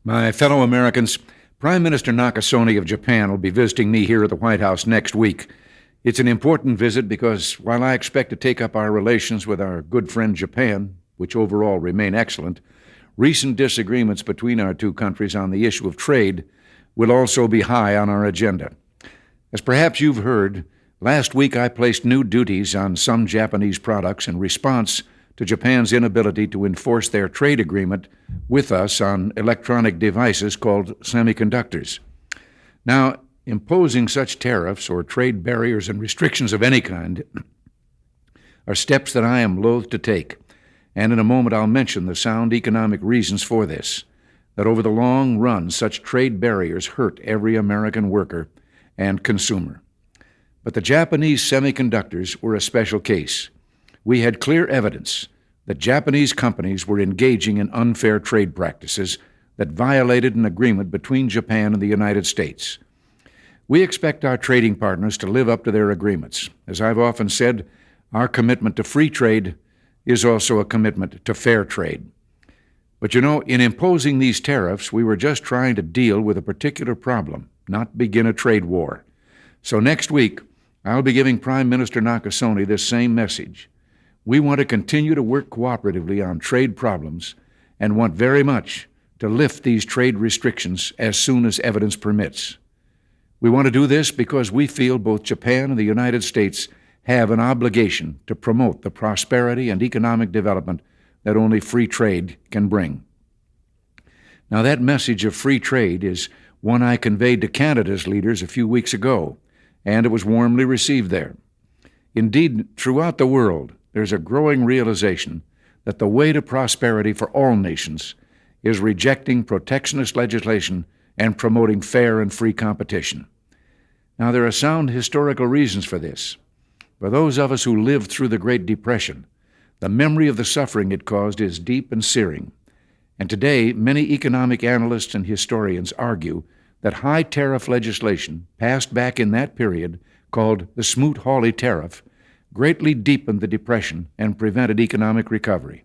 My fellow Americans, Prime Minister Nakasone of Japan will be visiting me here at the White House next week. It's an important visit because while I expect to take up our relations with our good friend Japan, which overall remain excellent, recent disagreements between our two countries on the issue of trade will also be high on our agenda. As perhaps you've heard, last week I placed new duties on some Japanese products in response to Japan's inability to enforce their trade agreement with us on electronic devices called semiconductors. Now, imposing such tariffs or trade barriers and restrictions of any kind are steps that I am loath to take, and in a moment I'll mention the sound economic reasons for this, that over the long run such trade barriers hurt every American worker and consumer. But the Japanese semiconductors were a special case. We had clear evidence that Japanese companies were engaging in unfair trade practices that violated an agreement between Japan and the United States. We expect our trading partners to live up to their agreements. As I've often said, our commitment to free trade is also a commitment to fair trade. But in imposing these tariffs, we were just trying to deal with a particular problem, not begin a trade war. So next week, I'll be giving Prime Minister Nakasone this same message. We want to continue to work cooperatively on trade problems and want very much to lift these trade restrictions as soon as evidence permits. We want to do this because we feel both Japan and the United States have an obligation to promote the prosperity and economic development that only free trade can bring. Now, that message of free trade is one I conveyed to Canada's leaders a few weeks ago, and it was warmly received there. Indeed, throughout the world, there's a growing realization that the way to prosperity for all nations is rejecting protectionist legislation and promoting fair and free competition. Now, there are sound historical reasons for this. For those of us who lived through the Great Depression, the memory of the suffering it caused is deep and searing. And today, many economic analysts and historians argue that high tariff legislation passed back in that period, called the Smoot-Hawley Tariff, greatly deepened the Depression and prevented economic recovery.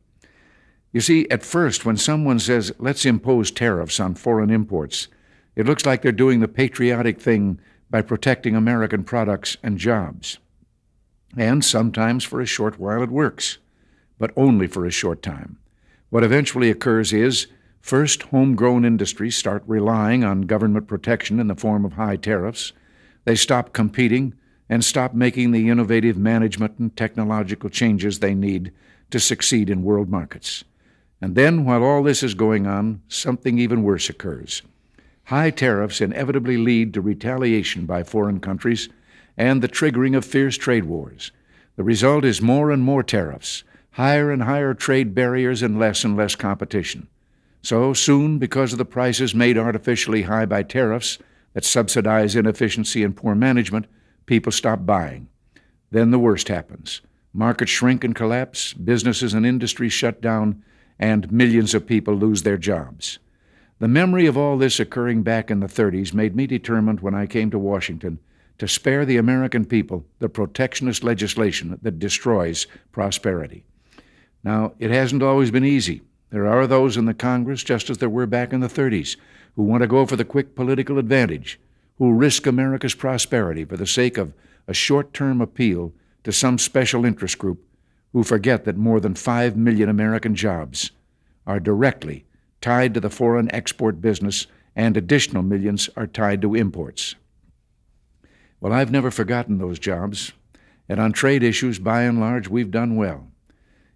You see, at first, when someone says, let's impose tariffs on foreign imports, it looks like they're doing the patriotic thing by protecting American products and jobs. And sometimes for a short while it works, but only for a short time. What eventually occurs is, first, homegrown industries start relying on government protection in the form of high tariffs. They stop competing and stop making the innovative management and technological changes they need to succeed in world markets. And then, while all this is going on, something even worse occurs. High tariffs inevitably lead to retaliation by foreign countries and the triggering of fierce trade wars. The result is more and more tariffs, higher and higher trade barriers, and less competition. So soon, because of the prices made artificially high by tariffs that subsidize inefficiency and poor management, people stop buying. Then the worst happens. Markets shrink and collapse, businesses and industries shut down, and millions of people lose their jobs. The memory of all this occurring back in the 30s made me determined when I came to Washington to spare the American people the protectionist legislation that destroys prosperity. Now, it hasn't always been easy. There are those in the Congress, just as there were back in the 30s, who want to go for the quick political advantage, who risk America's prosperity for the sake of a short-term appeal to some special interest group, who forget that more than 5 million American jobs are directly tied to the foreign export business, and additional millions are tied to imports. Well, I've never forgotten those jobs, and on trade issues, by and large, we've done well.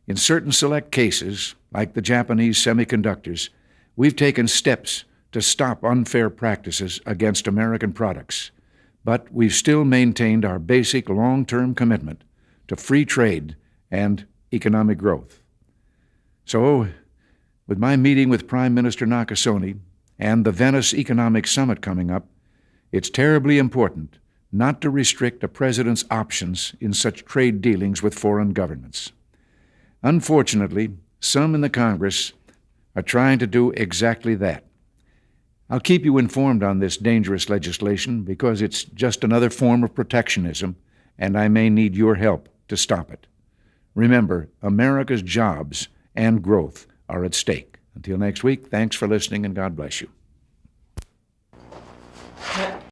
In certain select cases, like the Japanese semiconductors, we've taken steps to stop unfair practices against American products, but we've still maintained our basic long-term commitment to free trade and economic growth. So, with my meeting with Prime Minister Nakasone and the Venice Economic Summit coming up, it's terribly important not to restrict a president's options in such trade dealings with foreign governments. Unfortunately, some in the Congress are trying to do exactly that. I'll keep you informed on this dangerous legislation because it's just another form of protectionism, and I may need your help to stop it. Remember, America's jobs and growth are at stake. Until next week, thanks for listening and God bless you.